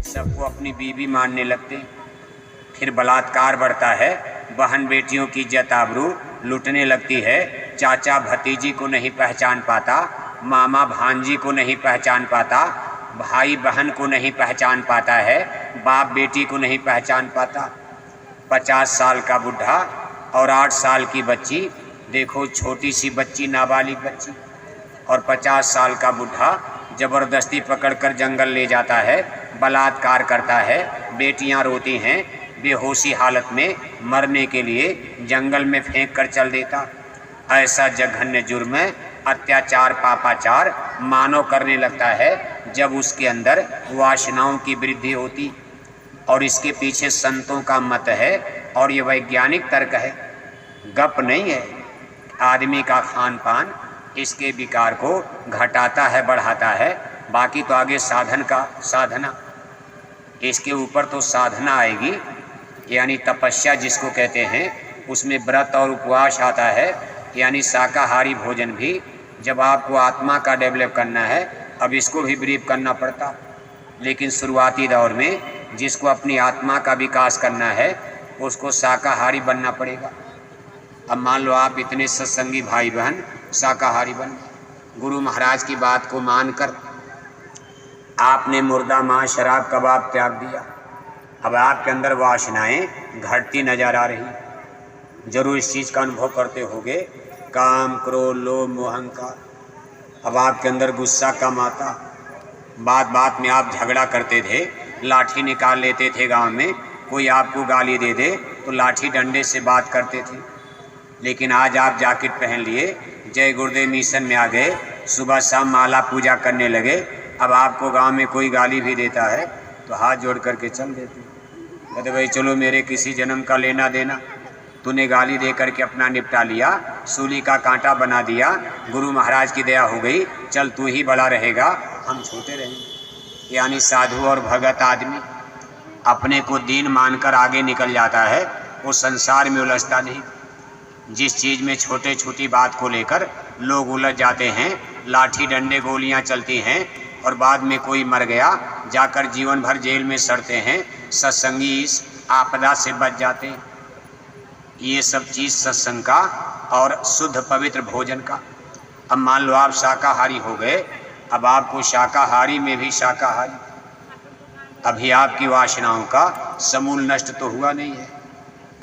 सबको अपनी बीवी मानने लगते, फिर बलात्कार बढ़ता है, बहन बेटियों की इज्जत आबरू लूटने लगती है, चाचा भतीजी को नहीं पहचान पाता, मामा भांजी को नहीं पहचान पाता, भाई बहन को नहीं पहचान पाता है, बाप बेटी को नहीं पहचान पाता। 50 साल का बुढ़ा और 8 साल की बच्ची, देखो छोटी सी बच्ची, नाबालिग बच्ची, और 50 साल का बुढ़ा ज़बरदस्ती पकड़कर जंगल ले जाता है, बलात्कार करता है, बेटियां रोती हैं, बेहोशी हालत में मरने के लिए जंगल में फेंक कर चल देता। ऐसा जघन्य जुर्म, अत्याचार, पापाचार मानव करने लगता है जब उसके अंदर वासनाओं की वृद्धि होती। और इसके पीछे संतों का मत है और ये वैज्ञानिक तर्क है, गप नहीं है। आदमी का खान पान इसके विकार को घटाता है, बढ़ाता है। बाकी तो आगे साधन का साधना, इसके ऊपर तो साधना आएगी, यानी तपस्या जिसको कहते हैं, उसमें व्रत और उपवास आता है, यानी शाकाहारी भोजन भी। जब आपको आत्मा का डेवलप करना है, अब इसको भी ब्रीफ करना पड़ता, लेकिन शुरुआती दौर में जिसको अपनी आत्मा का विकास करना है उसको शाकाहारी बनना पड़ेगा। अब मान लो आप इतने सत्संगी भाई बहन शाकाहारी बन, गुरु महाराज की बात को मानकर आपने मुर्दा मांस शराब कबाब त्याग दिया। अब आपके अंदर वासनाएं घटती नजर आ रही, जरूर इस चीज़ का अनुभव करते होंगे, काम क्रोध लोभ मोह अहंकार। अब आपके अंदर गुस्सा कम आता, बात बात में आप झगड़ा करते थे, लाठी निकाल लेते थे, गांव में कोई आपको गाली दे दे तो लाठी डंडे से बात करते थे। लेकिन आज आप जैकेट पहन लिए, जय गुरुदेव मिशन में आ गए, सुबह शाम माला पूजा करने लगे। अब आपको गांव में कोई गाली भी देता है तो हाथ जोड़ करके चल देते, कहते भाई चलो मेरे किसी जन्म का लेना देना, तूने गाली दे करके अपना निपटा लिया, सूली का कांटा बना दिया, गुरु महाराज की दया हो गई, चल तू ही बड़ा रहेगा, हम छोटे रहेंगे। यानी साधु और भगत आदमी अपने को दीन मानकर आगे निकल जाता है, वो संसार में उलझता नहीं। जिस चीज़ में छोटे छोटी बात को लेकर लोग उलझ जाते हैं, लाठी डंडे गोलियां चलती हैं और बाद में कोई मर गया, जाकर जीवन भर जेल में सड़ते हैं, सत्संगी इस आपदा से बच जाते हैं। ये सब चीज़ सत्संग का और शुद्ध पवित्र भोजन का। अब मान लो आप शाकाहारी हो गए, अब आपको शाकाहारी में भी शाकाहारी, अभी आपकी वासनाओं का समूल नष्ट तो हुआ नहीं है।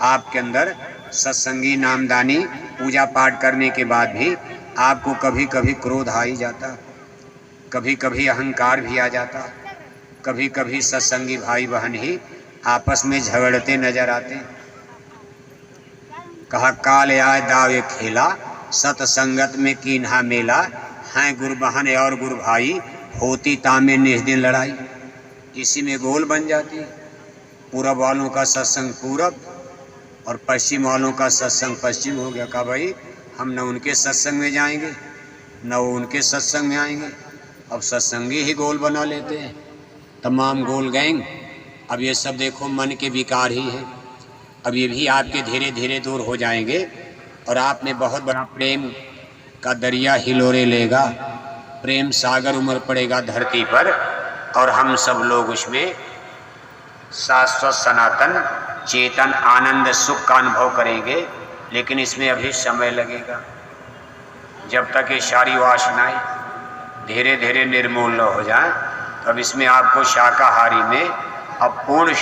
आपके अंदर सत्संगी नामदानी पूजा पाठ करने के बाद भी आपको कभी कभी क्रोध आ ही जाता, कभी कभी अहंकार भी आ जाता, कभी कभी सत्संगी भाई बहन ही आपस में झगड़ते नजर आते। कहा काल आय दावे खेला, सतसंगत में कीन्हा मेला, हैं गुरु बहन और गुरु भाई, होती तामे निज दिन लड़ाई। इसी में गोल बन जाती, पूरब वालों का सत्संग पूरब और पश्चिम वालों का सत्संग पश्चिम हो गया। कहा भाई हम न उनके सत्संग में जाएंगे न वो उनके सत्संग में आएंगे, अब सत्संगी ही गोल बना लेते हैं, तमाम गोल गैंग। अब ये सब देखो मन के विकार ही हैं। अब ये भी आपके धीरे धीरे दूर हो जाएंगे और आप में बहुत बड़ा प्रेम का दरिया हिलोरे लेगा, प्रेम सागर उमड़ पड़ेगा धरती पर, और हम सब लोग उसमें शाश्वत सनातन चेतन आनंद सुख का अनुभव करेंगे। लेकिन इसमें अभी समय लगेगा, जब तक ये सारी वासनाएं धीरे धीरे निर्मूल न हो जाए। तब इसमें आपको शाकाहारी में, अब पूर्ण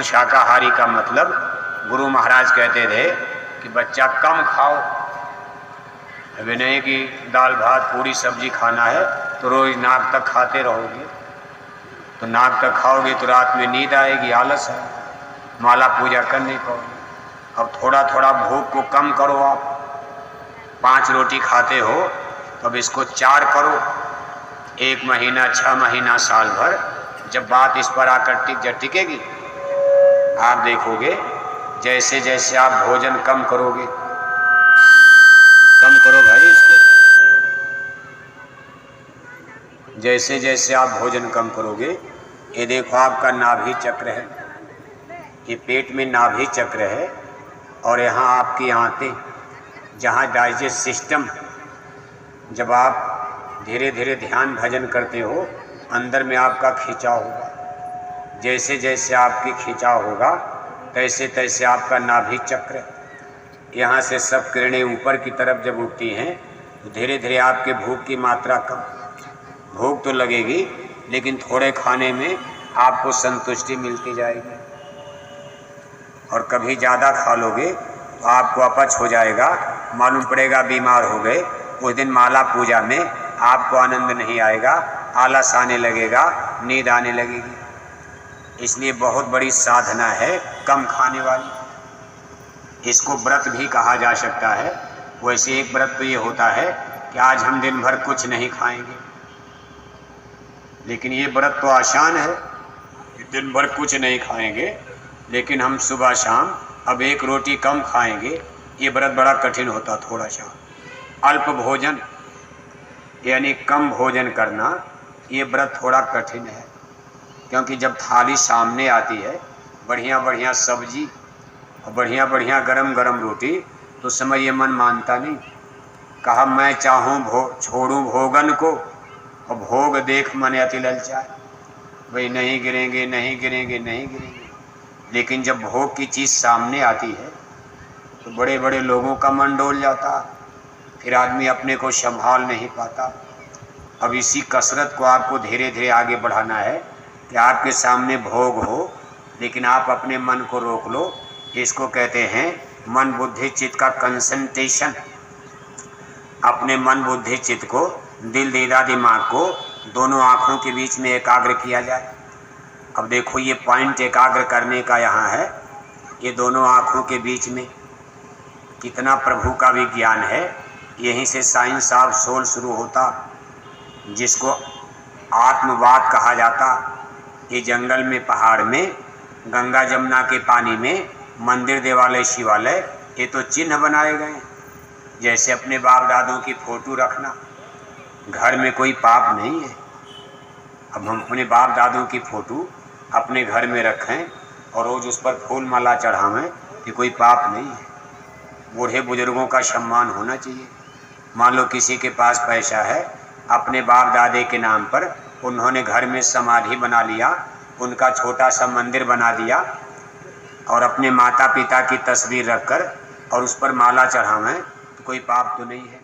शाकाहारी का मतलब गुरु महाराज कहते थे कि बच्चा कम खाओ, अभी नहीं कि दाल भात पूरी सब्जी खाना है तो रोज नाक तक खाते रहोगे, तो नाक तक खाओगे तो रात में नींद आएगी, आलस है, माला पूजा करने को। अब थोड़ा थोड़ा भूख को कम करो। आप 5 रोटी खाते हो तो अब इसको 4 करो, 1 महीना 6 महीना साल भर। जब बात इस पर आकर टिकेगी, आप देखोगे जैसे जैसे आप भोजन कम करोगे, कम करो भाई इसको, जैसे जैसे आप भोजन कम करोगे, ये देखो आपका नाभि चक्र है, ये पेट में नाभि चक्र है, और यहाँ आपकी आंतें, जहाँ डाइजेस्ट सिस्टम, जब आप धीरे धीरे ध्यान भजन करते हो अंदर में आपका खिंचाव होगा। जैसे जैसे आपकी खिंचाव होगा तैसे तैसे आपका नाभि चक्र, यहाँ से सब किरणें ऊपर की तरफ जब उठती हैं तो धीरे धीरे आपके भूख की मात्रा कम, भूख तो लगेगी लेकिन थोड़े खाने में आपको संतुष्टि मिलती जाएगी। और कभी ज़्यादा खा लोगे तो आपको अपच हो जाएगा, मालूम पड़ेगा बीमार हो गए। उस दिन माला पूजा में आपको आनंद नहीं आएगा, आलस आने लगेगा, नींद आने लगेगी। इसलिए बहुत बड़ी साधना है कम खाने वाली। इसको व्रत भी कहा जा सकता है। वैसे एक व्रत तो ये होता है कि आज हम दिन भर कुछ नहीं खाएंगे, लेकिन ये व्रत तो आसान है कि दिन भर कुछ नहीं खाएंगे लेकिन हम सुबह शाम अब एक रोटी कम खाएंगे। ये व्रत बड़ा कठिन होता थोड़ा सा। अल्प भोजन यानी कम भोजन करना, ये व्रत थोड़ा कठिन है, क्योंकि जब थाली सामने आती है बढ़िया बढ़िया सब्जी और बढ़िया बढ़िया गरम गरम रोटी, तो समय ये मन मानता नहीं। कहा मैं चाहूँ छोड़ूं भोगन को और भोग देख मन अति ललचाए। भाई नहीं गिरेंगे नहीं गिरेंगे नहीं गिरेंगे, लेकिन जब भोग की चीज़ सामने आती है तो बड़े बड़े लोगों का मन डोल जाता, फिर आदमी अपने को संभाल नहीं पाता। अब इसी कसरत को आपको धीरे धीरे आगे बढ़ाना है कि आपके सामने भोग हो लेकिन आप अपने मन को रोक लो। इसको कहते हैं मन बुद्धि चित्त का कंसंट्रेशन। अपने मन बुद्धि चित्त को, दिल दीदा दिमाग को दोनों आँखों के बीच में एकाग्र किया जाए। अब देखो ये पॉइंट एकाग्र करने का यहाँ है, ये दोनों आँखों के बीच में कितना प्रभु का विज्ञान है। यहीं से साइंस ऑफ सोल शुरू होता, जिसको आत्मवाद कहा जाता। ये जंगल में, पहाड़ में, गंगा जमुना के पानी में मंदिर देवालय शिवालय, ये तो चिन्ह बनाए गए। जैसे अपने बाप दादों की फोटो रखना, घर में कोई पाप नहीं है। अब हम अपने बाप दादों की फ़ोटो अपने घर में रखें और रोज़ उस पर फूल माला चढ़ावें, ये कोई पाप नहीं है। बूढ़े बुजुर्गों का सम्मान होना चाहिए। मान लो किसी के पास पैसा है, अपने बाप दादे के नाम पर उन्होंने घर में समाधि बना लिया, उनका छोटा सा मंदिर बना दिया और अपने माता पिता की तस्वीर रखकर और उस पर माला चढ़ावें, तो कोई पाप तो नहीं है।